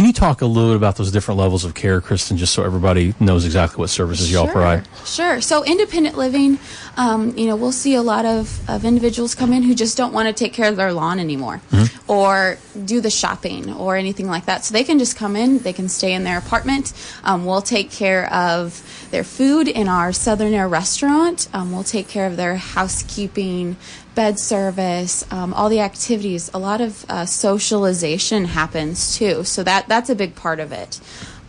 you talk a little bit about those different levels of care, Kristen, just so everybody knows exactly what services y'all provide? Sure. So independent living, we'll see a lot of individuals come in who just don't want to take care of their lawn anymore or do the shopping or anything like that. So they can just come in, they can stay in their apartment. We'll take care of their food in our Southern Air restaurant. We'll take care of their housekeeping, bed service, all the activities. A lot of socialization happens too, so that's a big part of it.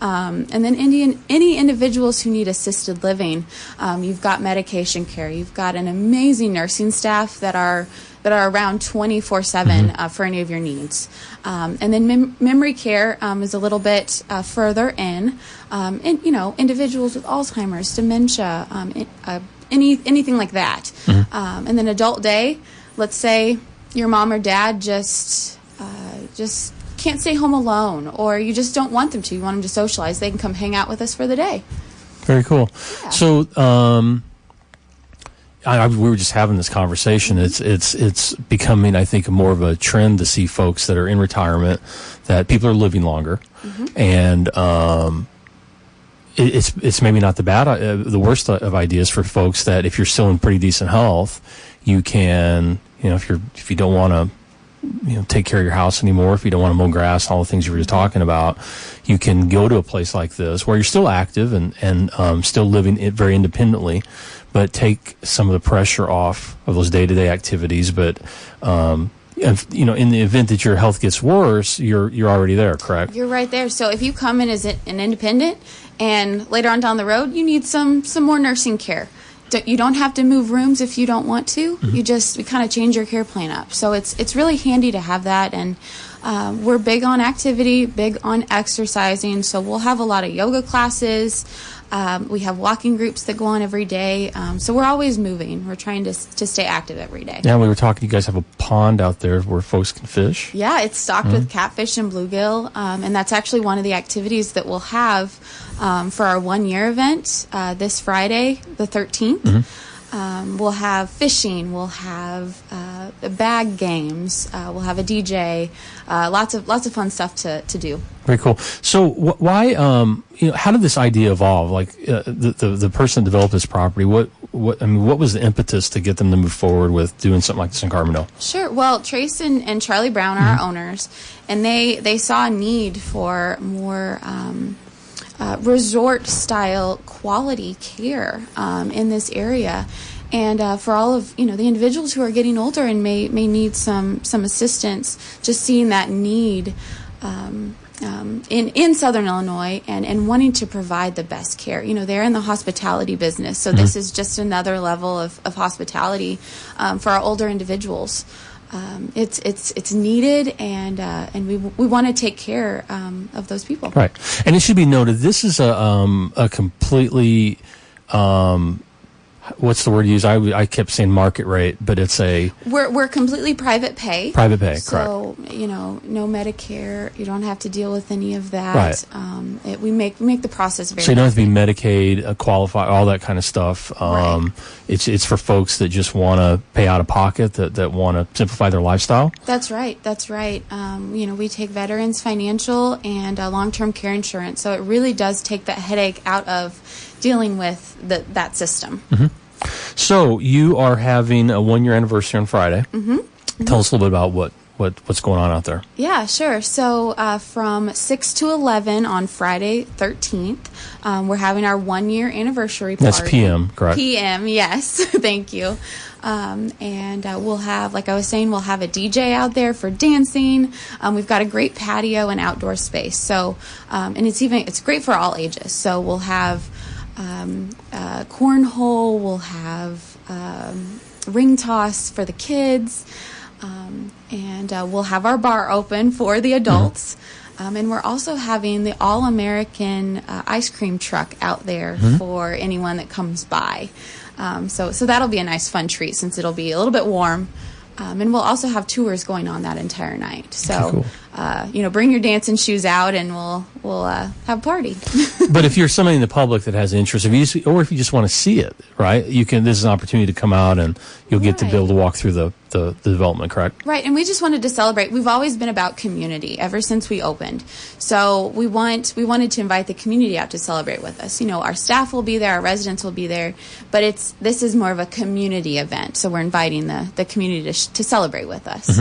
And then any individuals who need assisted living, you've got medication care. You've got an amazing nursing staff that are around 24/7 for any of your needs. And then memory care is a little bit further in, and individuals with Alzheimer's, dementia, anything like that. And then adult day, let's say your mom or dad just can't stay home alone, or you just don't want them to. You want them to socialize. They can come hang out with us for the day. Very cool. Yeah. So we were just having this conversation. It's becoming, I think, more of a trend to see folks that are in retirement, that people are living longer, and it's maybe not the worst of ideas for folks that if you're still in pretty decent health, you can, if you don't want to, take care of your house anymore, if you don't want to mow grass, all the things you were just talking about, you can go to a place like this where you're still active and still living it very independently, but take some of the pressure off of those day-to-day activities. But in the event that your health gets worse, you're already there, correct? You're right there. So if you come in as an independent, and later on down the road, you need some more nursing care. You don't have to move rooms if you don't want to. We kind of change your care plan up. So it's really handy to have that. And we're big on activity, big on exercising. So we'll have a lot of yoga classes. We have walking groups that go on every day. So we're always moving. We're trying to stay active every day. Yeah, we were talking, you guys have a pond out there where folks can fish. Yeah, it's stocked with catfish and bluegill. And that's actually one of the activities that we'll have for our 1-year event this Friday, the 13th. We'll have fishing. We'll have bag games. We'll have a DJ. Lots of fun stuff to do. Very cool. So why? How did this idea evolve? Like the person that developed this property. What was the impetus to get them to move forward with doing something like this in Carbondale? Sure. Well, Trace and Charlie Brown are our owners, and they saw a need for more resort-style quality care in this area. And for all of the individuals who are getting older and may need some assistance, just seeing that need in Southern Illinois and wanting to provide the best care. They're in the hospitality business, so this is just another level of hospitality for our older individuals. It's needed, and we want to take care of those people. Right, and it should be noted, this is a completely what's the word you use? I kept saying market rate, but it's we're completely private pay. Private pay, so, correct. So no Medicare. You don't have to deal with any of that. Right. We make the process very. So you don't have to be Medicaid, qualify, all that kind of stuff. Right. It's for folks that just want to pay out of pocket, that want to simplify their lifestyle. That's right. We take veterans financial and long-term care insurance, so it really does take that headache out of dealing with that system. So you are having a 1-year anniversary on Friday. Tell us a little bit about what's going on out there. Yeah, sure. So from 6 to 11 on Friday 13th, we're having our 1-year anniversary party. That's PM, correct? PM, yes. Thank you. And we'll have, like I was saying, we'll have a DJ out there for dancing. We've got a great patio and outdoor space. So, and it's great for all ages. So we'll have cornhole, we'll have ring toss for the kids, and we'll have our bar open for the adults. And we're also having the All-American ice cream truck out there for anyone that comes by. So that'll be a nice fun treat since it'll be a little bit warm. And we'll also have tours going on that entire night. So bring your dancing shoes out and we'll have a party. But if you're somebody in the public that has interest, if you just want to see it, right? This is an opportunity to come out and you'll get to be able to walk through the development, correct? Right, and we just wanted to celebrate. We've always been about community ever since we opened. So we wanted to invite the community out to celebrate with us. Our staff will be there, our residents will be there, but this is more of a community event. So we're inviting the community to celebrate with us.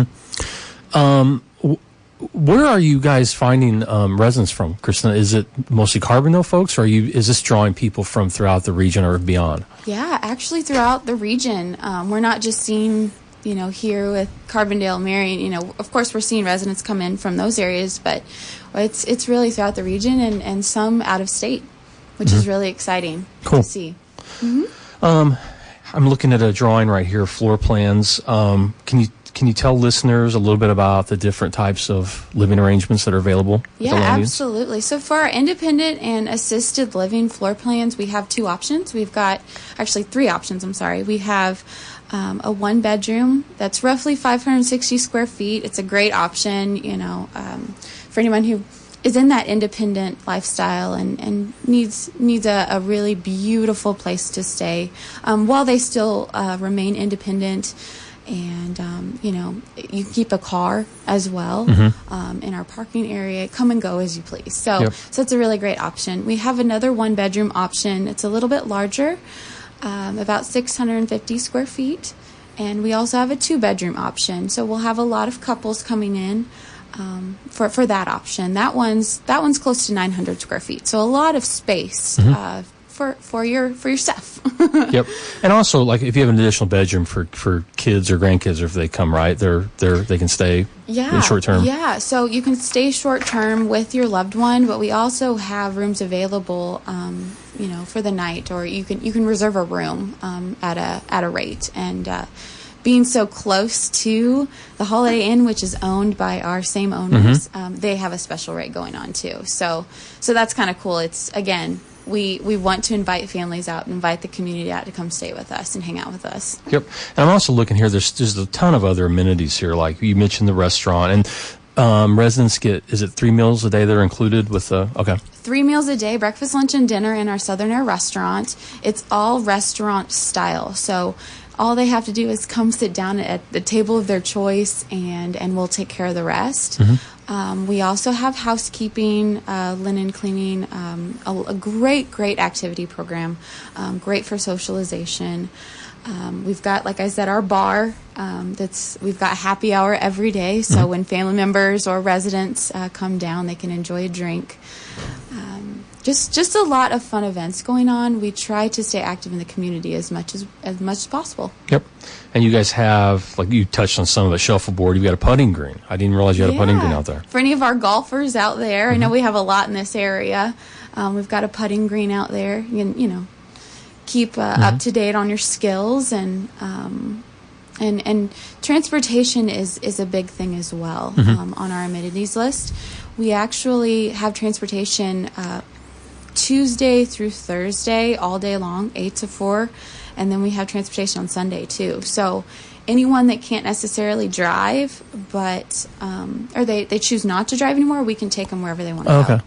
Where are you guys finding residents from, Kristen? Is it mostly Carbondale folks, or is this drawing people from throughout the region or beyond? Yeah, actually throughout the region. We're not just seeing, here with Carbondale, Marion. Of course we're seeing residents come in from those areas, but it's really throughout the region and some out of state, which is really exciting to see. I'm looking at a drawing right here, floor plans. Can you tell listeners a little bit about the different types of living arrangements that are available? Yeah, absolutely. So for our independent and assisted living floor plans, we have two options. We've got actually three options. We have a one bedroom that's roughly 560 square feet. It's a great option, for anyone who is in that independent lifestyle and needs a really beautiful place to stay while they still remain independent. And, you keep a car as well in our parking area. Come and go as you please. So it's a really great option. We have another one-bedroom option. It's a little bit larger, about 650 square feet. And we also have a two-bedroom option. So we'll have a lot of couples coming in for that option. That one's close to 900 square feet. So a lot of space for your stuff. Yep. And also, like, if you have an additional bedroom for kids or grandkids, or if they come, right, they can stay in short term. Yeah. So you can stay short term with your loved one, but we also have rooms available, for the night, or you can reserve a room at a rate. And being so close to the Holiday Inn, which is owned by our same owners, they have a special rate going on too. So that's kind of cool. It's, again, we want to invite families out and invite the community out to come stay with us and hang out with us. Yep. And I'm also looking here, there's a ton of other amenities here, like you mentioned the restaurant, and residents get, is it 3 meals a day that are included with the, 3 meals a day, breakfast, lunch, and dinner in our Southern Air restaurant. It's all restaurant style. So all they have to do is come sit down at the table of their choice, and we'll take care of the rest. We also have housekeeping, linen cleaning, a great activity program, great for socialization. We've got, like I said, our bar. We've got happy hour every day, so when family members or residents come down, they can enjoy a drink. Just a lot of fun events going on. We try to stay active in the community as much as possible. Yep. And you guys have, like you touched on some of it, shuffleboard. You've got a putting green. I didn't realize you had a putting green out there. For any of our golfers out there, I know we have a lot in this area. We've got a putting green out there. You can, keep up to date on your skills, and transportation is a big thing as well on our amenities list. We actually have transportation Tuesday through Thursday all day long, 8 to 4, and then we have transportation on Sunday too. So anyone that can't necessarily drive, but or they choose not to drive anymore, we can take them wherever they want to go.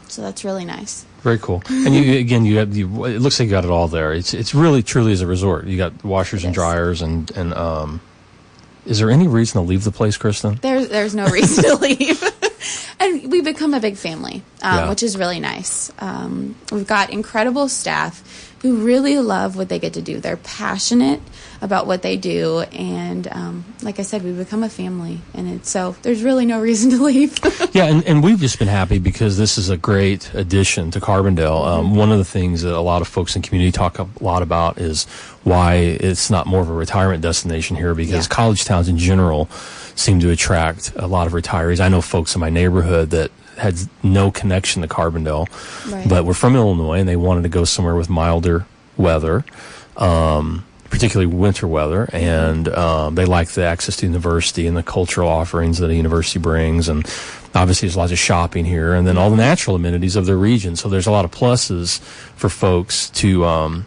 So that's really nice. Very cool. And it looks like you got it all there. It's really truly is a resort. You got washers and dryers and is there any reason to leave the place, Kristen? There's no reason to leave. And we become a big family, which is really nice. We've got incredible staff who really love what they get to do. They're passionate about what they do, and like I said, we become a family, so there's really no reason to leave. and we've just been happy because this is a great addition to Carbondale. One of the things that a lot of folks in the community talk a lot about is why it's not more of a retirement destination here, because college towns in general seem to attract a lot of retirees. I know folks in my neighborhood that had no connection to Carbondale, but were from Illinois, and they wanted to go somewhere with milder weather, particularly winter weather, and they like the access to the university and the cultural offerings that a university brings, and obviously there's lots of shopping here, and then all the natural amenities of their region. So there's a lot of pluses for folks to,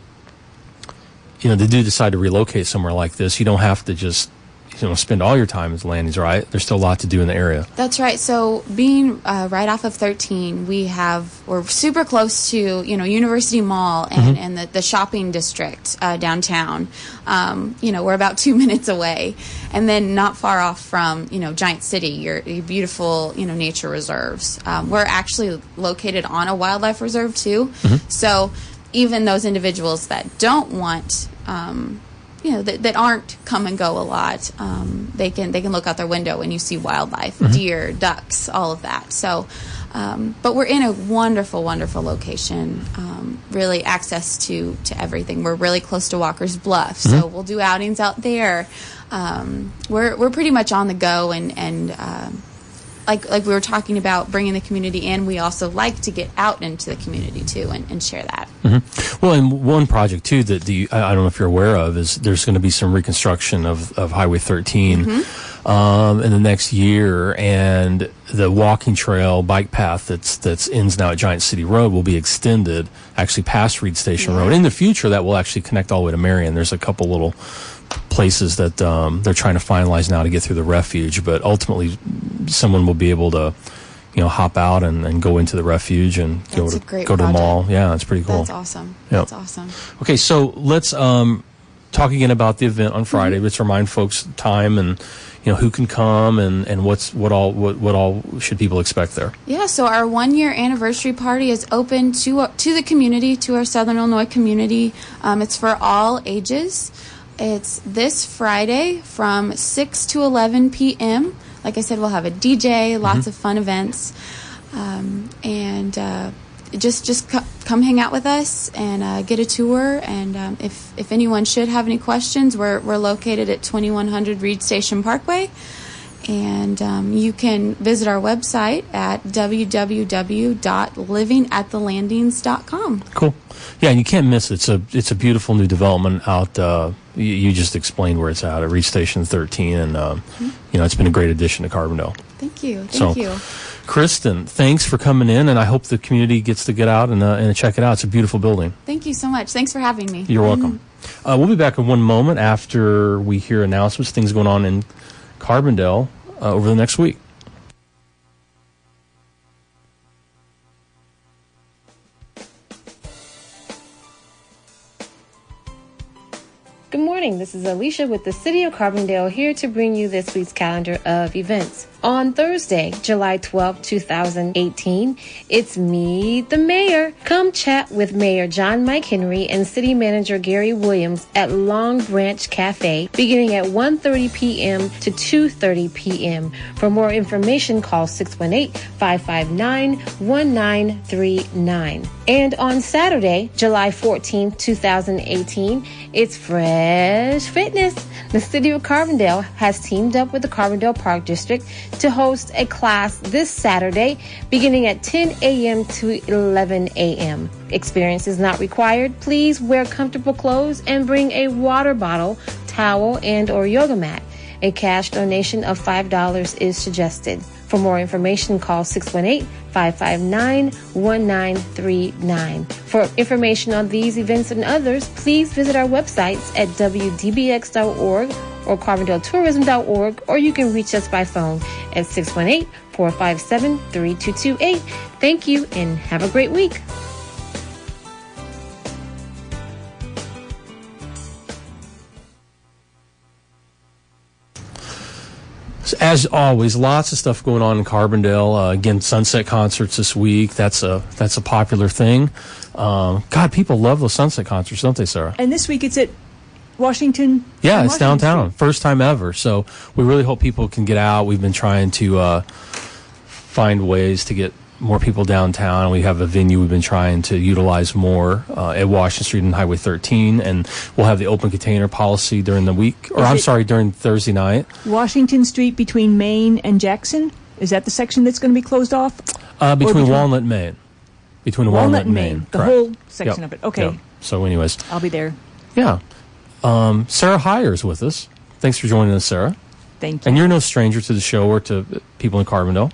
they do decide to relocate somewhere like this. You don't have to just spend all your time at the landings, right? There's still a lot to do in the area. That's right. So being right off of 13, we're super close to University Mall and the shopping district downtown. We're about 2 minutes away, and then not far off from Giant City, your beautiful nature reserves. We're actually located on a wildlife reserve too. So even those individuals that don't want that aren't come and go a lot, they can look out their window and you see wildlife, deer, ducks, all of that. So, but we're in a wonderful, wonderful location. Really access to everything. We're really close to Walker's Bluff, so we'll do outings out there. We're pretty much on the go, and like we were talking about bringing the community in, we also like to get out into the community too and share that. Well, and one project too that I don't know if you're aware of is there's going to be some reconstruction of Highway 13 in the next year, and the walking trail bike path that's ends now at Giant City Road will be extended actually past Reed Station Road. In the future, that will actually connect all the way to Marion. There's a couple little places that they're trying to finalize now to get through the refuge, but ultimately someone will be able to hop out and go into the refuge and go to the mall. Yeah, that's pretty cool. That's awesome. Yep. That's awesome. Okay, so let's talk again about the event on Friday. Let's remind folks the time and who can come and what all should people expect there. Yeah, so our 1-year anniversary party is open to the community, to our Southern Illinois community. It's for all ages. It's this Friday from 6 to 11 p.m. Like I said, we'll have a DJ, lots of fun events, and just come hang out with us and get a tour. And if anyone should have any questions, we're located at 2100 Reed Station Parkway, and you can visit our website at www.livingatthelandings.com. Cool. Yeah, and you can't miss it. It's a beautiful new development out. You just explained where it's at Reed Station 13, and it's been a great addition to Carbondale. Thank you. Thank you. Kristen, thanks for coming in, and I hope the community gets to get out and check it out. It's a beautiful building. Thank you so much. Thanks for having me. You're welcome. We'll be back in one moment after we hear announcements, things going on in Carbondale over the next week. Good morning, this is Alicia with the City of Carbondale here to bring you this week's calendar of events. On Thursday, July 12, 2018, it's Meet the Mayor. Come chat with Mayor John Mike Henry and City Manager Gary Williams at Long Branch Cafe beginning at 1:30 p.m. to 2:30 p.m. For more information, call 618-559-1939. And on Saturday, July 14, 2018, it's Fresh Fitness. The City of Carbondale has teamed up with the Carbondale Park District to host a class this Saturday beginning at 10 a.m. to 11 a.m. Experience is not required. Please wear comfortable clothes and bring a water bottle, towel, and or yoga mat. A cash donation of $5 is suggested. For more information, call 618-559-1939. For information on these events and others, please visit our websites at WDBX.org or CarbondaleTourism.org, or you can reach us by phone at 618-457-3228. Thank you and have a great week. As always, lots of stuff going on in Carbondale. Again, Sunset concerts this week. That's a popular thing. God, people love those Sunset concerts, don't they, Sarah? And this week it's at Washington. Yeah, it's downtown. First time ever. So we really hope people can get out. We've been trying to find ways to get more people downtown. We have a venue we've been trying to utilize more at Washington Street and Highway 13, and we'll have the open container policy during the week, or during Thursday night. Washington Street between Main and Jackson? Is that the section that's going to be closed off? Between Walnut and Main. Between Walnut and Main. The whole section of it. Okay. Yep. So anyways. I'll be there. Yeah. Sarah Hyer's with us. Thanks for joining us, Sarah. Thank you. And you're no stranger to the show or to people in Carbondale.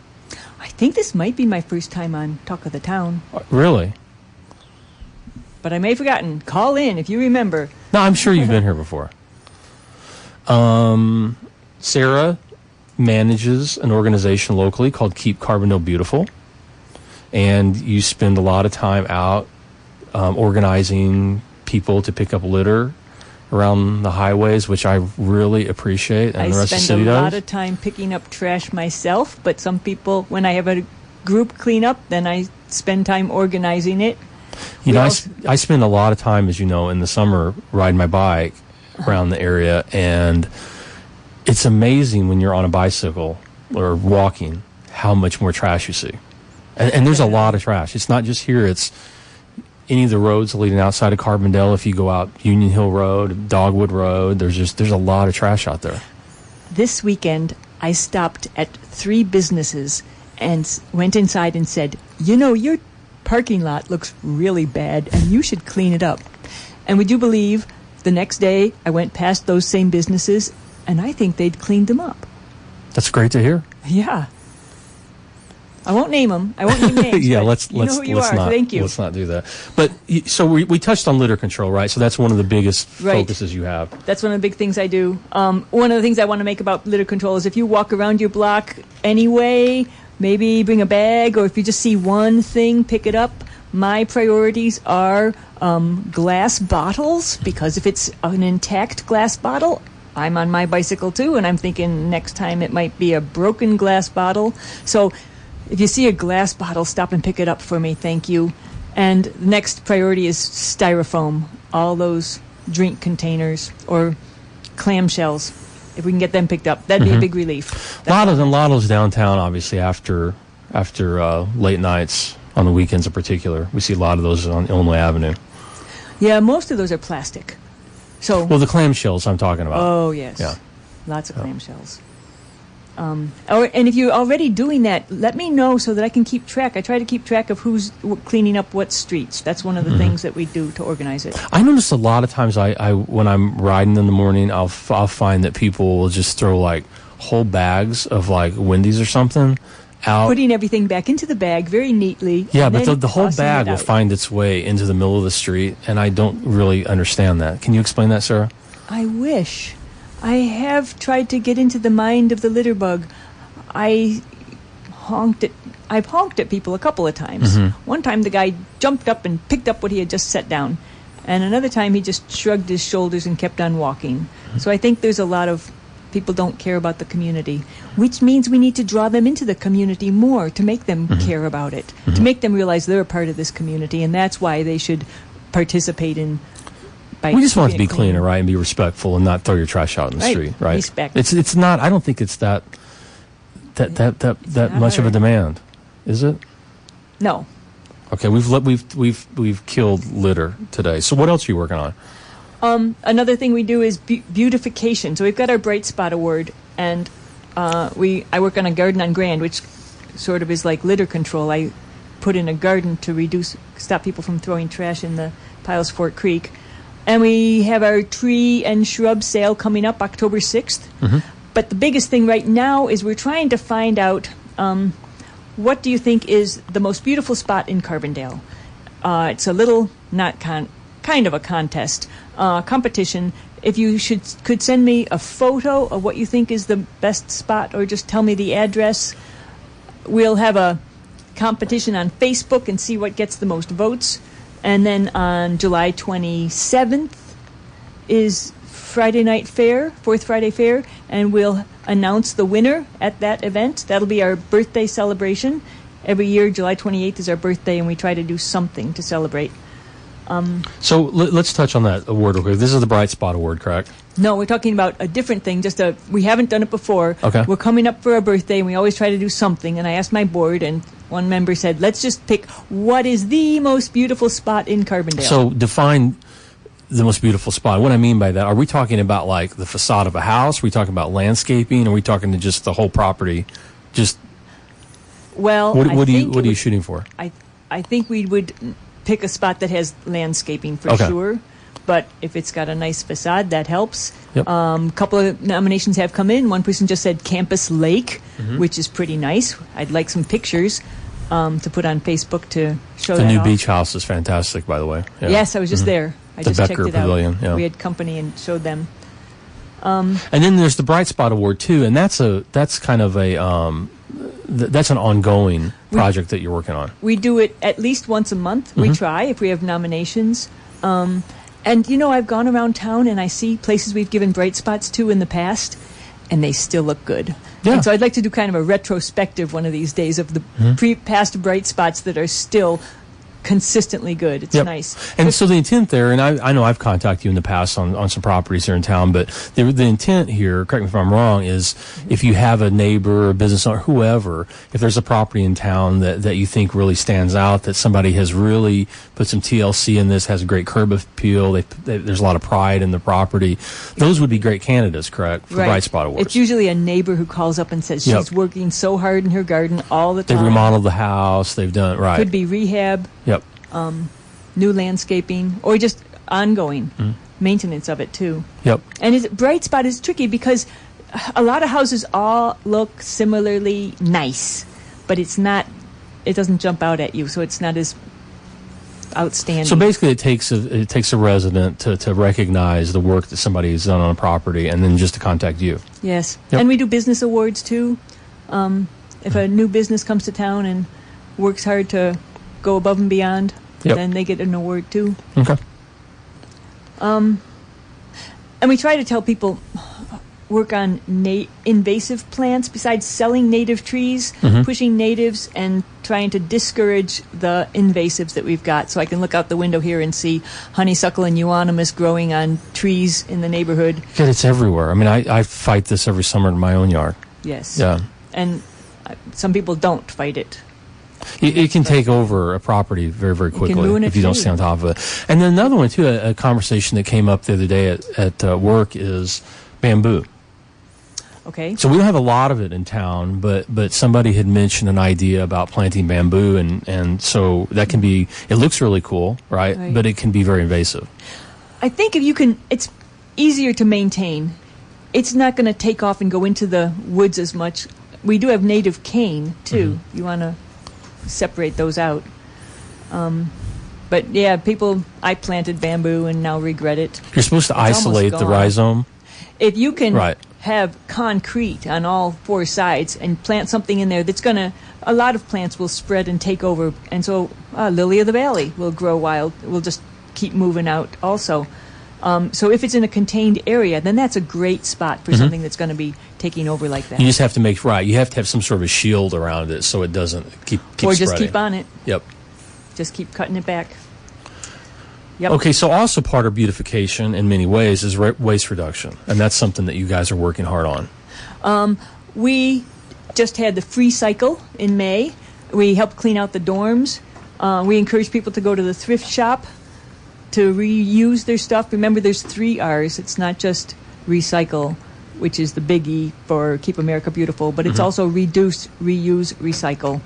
I think this might be my first time on Talk of the Town. Really? But I may have forgotten. Call in if you remember. No, I'm sure you've been here before. Sarah manages an organization locally called Keep Carbondale Beautiful, and you spend a lot of time out organizing people to pick up litter around the highways, which I really appreciate, and the rest of the city I does. spend a lot of time picking up trash myself, but some people, when I have a group clean up, then I spend time organizing it. You know, I spend a lot of time, as you know, in the summer riding my bike around the area, and it's amazing when you're on a bicycle or walking how much more trash you see. And there's a lot of trash. It's not just here. It's any of the roads leading outside of Carbondale. If you go out Union Hill Road, Dogwood Road, there's a lot of trash out there. This weekend, I stopped at 3 businesses and went inside and said, you know, your parking lot looks really bad and you should clean it up. And would you believe the next day I went past those same businesses and I think they'd cleaned them up. That's great to hear. Yeah. I won't name them. I won't name names. Yeah, but let's you know who you let's are. not Thank you. let's not do that. But so we touched on litter control, right? So that's one of the biggest Right. focuses you have. That's one of the big things I do. One of the things I want to make about litter control is if you walk around your block anyway, maybe bring a bag, or if you just see one thing, pick it up. My priorities are glass bottles, because if it's an intact glass bottle, I'm on my bicycle too, and I'm thinking next time it might be a broken glass bottle. So if you see a glass bottle, stop and pick it up for me, thank you. And the next priority is styrofoam, all those drink containers or clamshells. If we can get them picked up, that'd be a big relief. Lotto's downtown, obviously, after late nights on the weekends in particular. We see a lot of those on Illinois Avenue. Yeah, most of those are plastic. So, Well, the clamshells I'm talking about. oh yes, Yeah. lots of clamshells. And if you're already doing that, let me know so that I can keep track. I try to keep track of who's cleaning up what streets. That's one of the things that we do to organize it. I notice a lot of times I when I'm riding in the morning, I'll find that people will just throw like whole bags of like Wendy's or something out. Putting everything back into the bag very neatly. Yeah, and but then the whole tossing bag it will out. find its way into the middle of the street, and I don't really understand that. Can you explain that, Sarah? I wish. I have tried to get into the mind of the litter bug. I've honked at people a couple of times. One time the guy jumped up and picked up what he had just set down. And another time he just shrugged his shoulders and kept on walking. So I think there's a lot of people don't care about the community, which means we need to draw them into the community more to make them care about it, to make them realize they're a part of this community, and that's why they should participate in. We just want it to be keeping it clean. cleaner, right, and be respectful, and not throw your trash out in the Right. street, right? Respect. It's not. I don't think it's that not much of a hard. demand, is it? No. Okay, we've killed litter today. So what else are you working on? Another thing we do is beautification. So we've got our Bright Spot Award, and I work on a garden on Grand, which sort of is like litter control. I put in a garden to stop people from throwing trash in the piles of Fort Creek. And we have our tree and shrub sale coming up October 6th. But the biggest thing right now is we're trying to find out what do you think is the most beautiful spot in Carbondale. It's a little, kind of a contest, competition. If you could send me a photo of what you think is the best spot, or just tell me the address. We'll have a competition on Facebook and see what gets the most votes. And then on July 27th is Friday Night Fair, Fourth Friday Fair, and we'll announce the winner at that event. That'll be our birthday celebration. Every year, July 28th is our birthday, and we try to do something to celebrate. So let's touch on that award real quick. This is the Bright Spot Award, correct? No, we're talking about a different thing. We haven't done it before. Okay. We're coming up for our birthday, and we always try to do something. And I asked my board, and one member said, let's just pick what is the most beautiful spot in Carbondale. So define the most beautiful spot. What I mean by that, are we talking about like the facade of a house? Are we talking about landscaping? Are we talking to just the whole property? Just well, what are you shooting for? I think we would pick a spot that has landscaping for Okay. sure. But if it's got a nice facade, that helps. Yep. A couple of nominations have come in. One person just said Campus Lake, which is pretty nice. I'd like some pictures to put on Facebook to show The that new off. beach house is fantastic, by the Yes, I was just there. I The just Becker checked it out. Pavilion, yeah. We had company and showed them. And then there's the Bright Spot Award too, and that's kind of a that's an ongoing project that you're working on. We do it at least once a month. We try if we have nominations. And I've gone around town and I see places we've given Bright Spots to in the past, and they still look good. Yeah. And so I'd like to do kind of a retrospective one of these days of the past Bright Spots that are still consistently good. It's nice. And so the intent there, and I know I've contacted you in the past on some properties here in town, but the intent here, correct me if I'm wrong, is if you have a neighbor or business owner, whoever, if there's a property in town that you think really stands out, that somebody has really put some TLC in this, has a great curb appeal, there's a lot of pride in the property, those would be great candidates, correct, for Bright Spot Awards. It's usually a neighbor who calls up and says she's working so hard in her garden all the time. They've remodeled the house, they've done, Could be rehab. Yep. New landscaping, or just ongoing maintenance of it too. Yep. And Bright Spot is tricky because a lot of houses all look similarly nice, but it doesn't jump out at you, so it's not as outstanding. So basically it takes a resident to recognize the work that somebody has done on a property and then just to contact you. Yes. Yep. And we do business awards too. If a new business comes to town and works hard to go above and beyond, then they get an award too. Okay. And we try to tell people work on invasive plants besides selling native trees, pushing natives and trying to discourage the invasives that we've got. So I can look out the window here and see honeysuckle and euonymus growing on trees in the neighborhood. Yeah, it's everywhere. I mean, I fight this every summer in my own yard. Yes. Yeah. And some people don't fight it. It can take over a property very, very quickly if you don't stay on top of it. And then another one, too, a conversation that came up the other day at work is bamboo. Okay. So we don't have a lot of it in town, but somebody had mentioned an idea about planting bamboo, and so that can be, it looks really cool, right? But it can be very invasive. I think it's easier to maintain. It's not going to take off and go into the woods as much. We do have native cane, too. You want to separate those out. But yeah, I planted bamboo and now regret it. You're supposed to isolate the rhizome. If you can have concrete on all four sides and plant something in there that's a lot of plants will spread and take over, and so lily of the valley will grow wild. We'll just keep moving out also. So if it's in a contained area, then that's a great spot for something that's going to be taking over like that. You just have to you have to have some sort of a shield around it so it doesn't keep or spreading. Just keep on it. Yep. Just keep cutting it back. Yep. Okay, so also part of beautification in many ways is waste reduction, and that's something that you guys are working hard on. We just had the free cycle in May. We helped clean out the dorms. We encourage people to go to the thrift shop to reuse their stuff. Remember, there's 3 R's. It's not just recycle, which is the biggie for Keep America Beautiful, but it's also reduce, reuse, recycle.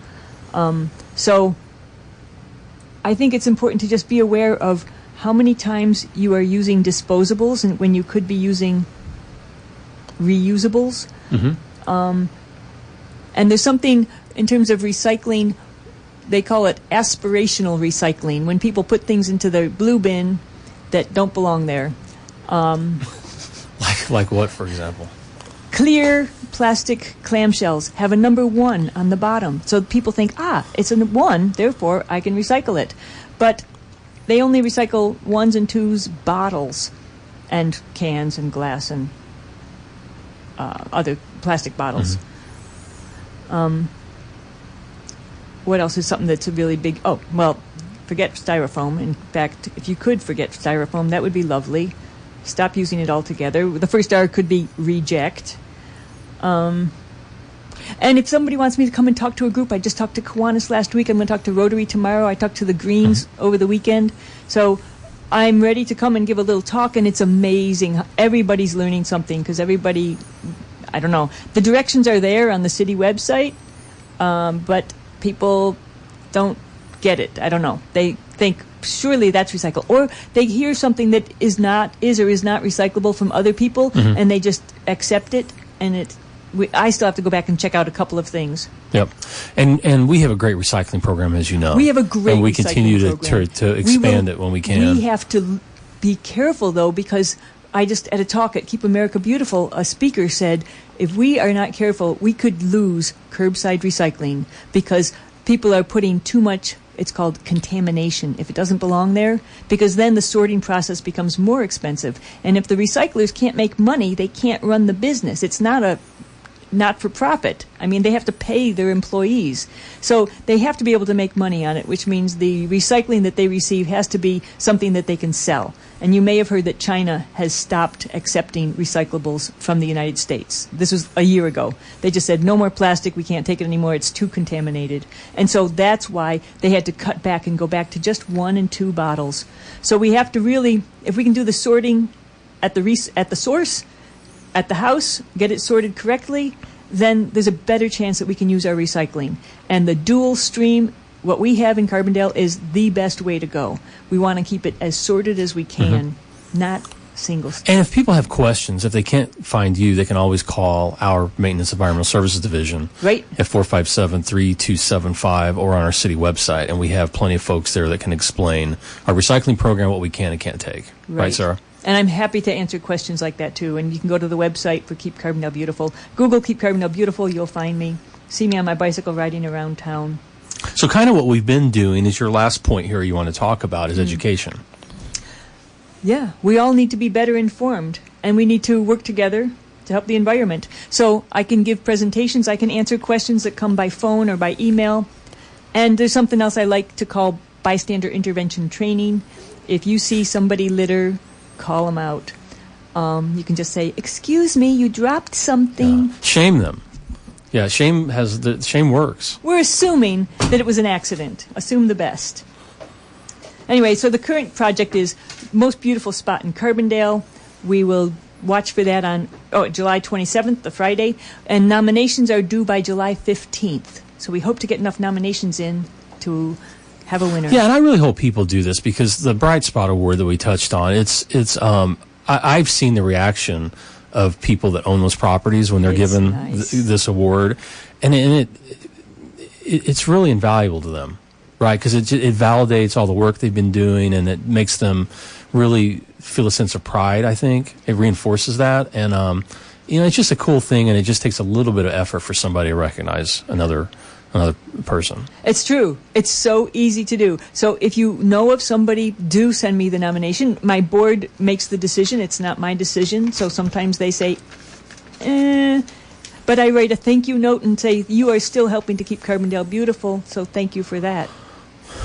So I think it's important to just be aware of how many times you are using disposables and when you could be using reusables. And there's something in terms of recycling, they call it aspirational recycling, when people put things into the blue bin that don't belong there. Like what, for example? Clear plastic clamshells have a number 1 on the bottom. So people think, it's a 1, therefore I can recycle it. But they only recycle 1s and 2s bottles and cans and glass and other plastic bottles. What else is something that's a really big... Oh, well, forget styrofoam. In fact, if you could forget styrofoam, that would be lovely. Stop using it altogether. The first R could be reject. And if somebody wants me to come and talk to a group, I just talked to Kiwanis last week. I'm going to talk to Rotary tomorrow. I talked to the Greens over the weekend. So I'm ready to come and give a little talk, and it's amazing. Everybody's learning something because everybody, I don't know. The directions are there on the city website, but people don't get it. I don't know. They think, surely that's recycled. Or they hear something that is not recyclable from other people, and they just accept it, and I still have to go back and check out a couple of things. Yep. And we have a great recycling program, as you know. We have a great and we recycling continue program. to expand it when we can. We have to be careful, though, because at a talk at Keep America Beautiful, a speaker said, if we are not careful, we could lose curbside recycling because people are putting too much, it's called contamination, if it doesn't belong there, because then the sorting process becomes more expensive. And if the recyclers can't make money, they can't run the business. It's not for profit. I mean, they have to pay their employees. So they have to be able to make money on it, which means the recycling that they receive has to be something that they can sell. And you may have heard that China has stopped accepting recyclables from the United States. This was a year ago. They just said, no more plastic, we can't take it anymore, it's too contaminated. And so that's why they had to cut back and go back to just 1 and 2 bottles. So we have to really, if we can do the sorting at the source, at the house, get it sorted correctly, then there's a better chance that we can use our recycling. And the dual stream, what we have in Carbondale, is the best way to go. We want to keep it as sorted as we can, not single stream. And if people have questions, if they can't find you, they can always call our Maintenance Environmental Services Division right at 457-3275 or on our city website. And we have plenty of folks there that can explain our recycling program, what we can and can't take. Right, Sarah? And I'm happy to answer questions like that, too. And you can go to the website for Keep Carbondale Beautiful. Google Keep Carbondale Beautiful. You'll find me. See me on my bicycle riding around town. So kind of what we've been doing is your last point here you want to talk about is education. Yeah. We all need to be better informed. And we need to work together to help the environment. So I can give presentations. I can answer questions that come by phone or by email. And there's something else I like to call bystander intervention training. If you see somebody litter, call them out. You can just say, "Excuse me, you dropped something." Yeah. Shame them. Yeah, shame works. We're assuming that it was an accident. Assume the best. Anyway, so the current project is Most Beautiful Spot in Carbondale. We will watch for that on July 27th, the Friday, and nominations are due by July 15th. So we hope to get enough nominations in to have a winner. Yeah, and I really hope people do this because the Bright Spot Award that we touched on, I've seen the reaction of people that own those properties when they're given this award, and it's really invaluable to them, right? Because it validates all the work they've been doing, and it makes them really feel a sense of pride. I think it reinforces that, and it's just a cool thing, and it just takes a little bit of effort for somebody to recognize another person. It's true. It's so easy to do. So if you know of somebody, do send me the nomination. My board makes the decision. It's not my decision. So sometimes they say, but I write a thank you note and say, you are still helping to keep Carbondale beautiful. So thank you for that.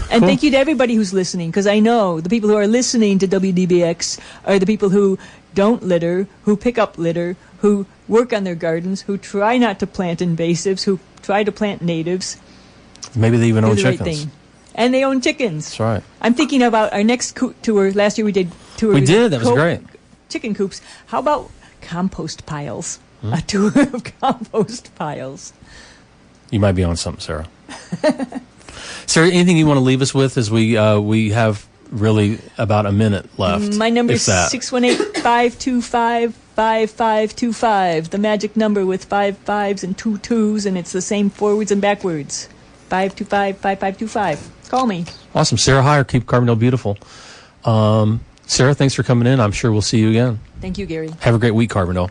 And cool. Thank you to everybody who's listening, because I know the people who are listening to WDBX are the people who don't litter, who pick up litter, who work on their gardens, who try not to plant invasives, who try to plant natives. Maybe they even own chickens. Right thing. And they own chickens. That's right. I'm thinking about our next tour. Last year we did tours. We did. That was great. Chicken coops. How about compost piles? A tour of compost piles. You might be on something, Sarah. Sarah, anything you want to leave us with as we have really about a minute left? My number is 618-525-5525. The magic number with 5 5s and 2 2s, and it's the same forwards and backwards. 525-5525. Call me. Awesome. Sarah Heyer, Keep Carbondale Beautiful. Sarah, thanks for coming in. I'm sure we'll see you again. Thank you, Gary. Have a great week, Carbondale.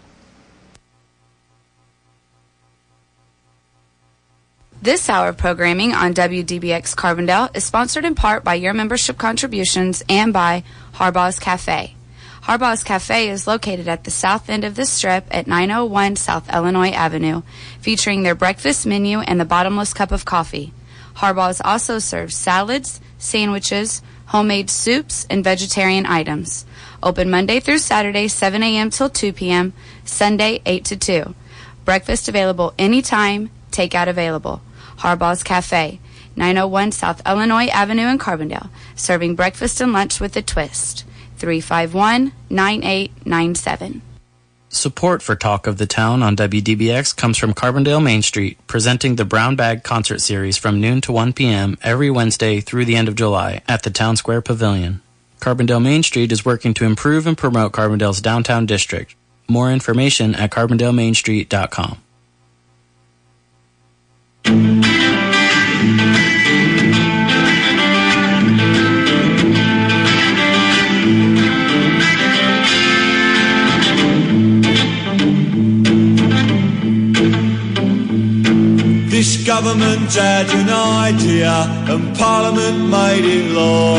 This hour of programming on WDBX Carbondale is sponsored in part by your membership contributions and by Harbaugh's Cafe. Harbaugh's Cafe is located at the south end of the strip at 901 South Illinois Avenue, featuring their breakfast menu and the bottomless cup of coffee. Harbaugh's also serves salads, sandwiches, homemade soups, and vegetarian items. Open Monday through Saturday, 7 a.m. till 2 p.m., Sunday, 8 to 2. Breakfast available anytime, takeout available. Harbaugh's Cafe, 901 South Illinois Avenue in Carbondale, serving breakfast and lunch with a twist. 351-9897. Support for Talk of the Town on WDBX comes from Carbondale Main Street, presenting the Brown Bag Concert Series from noon to 1 p.m. every Wednesday through the end of July at the Town Square Pavilion. Carbondale Main Street is working to improve and promote Carbondale's downtown district. More information at carbondalemainstreet.com. government had an idea and Parliament made it law.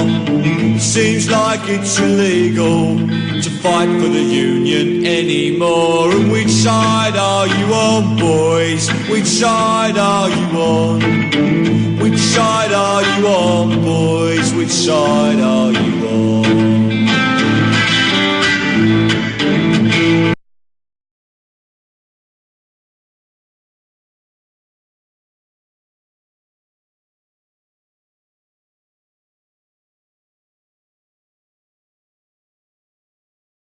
Seems like it's illegal to fight for the union anymore. And which side are you on, boys? Which side are you on? Which side are you on, boys? Which side are you on?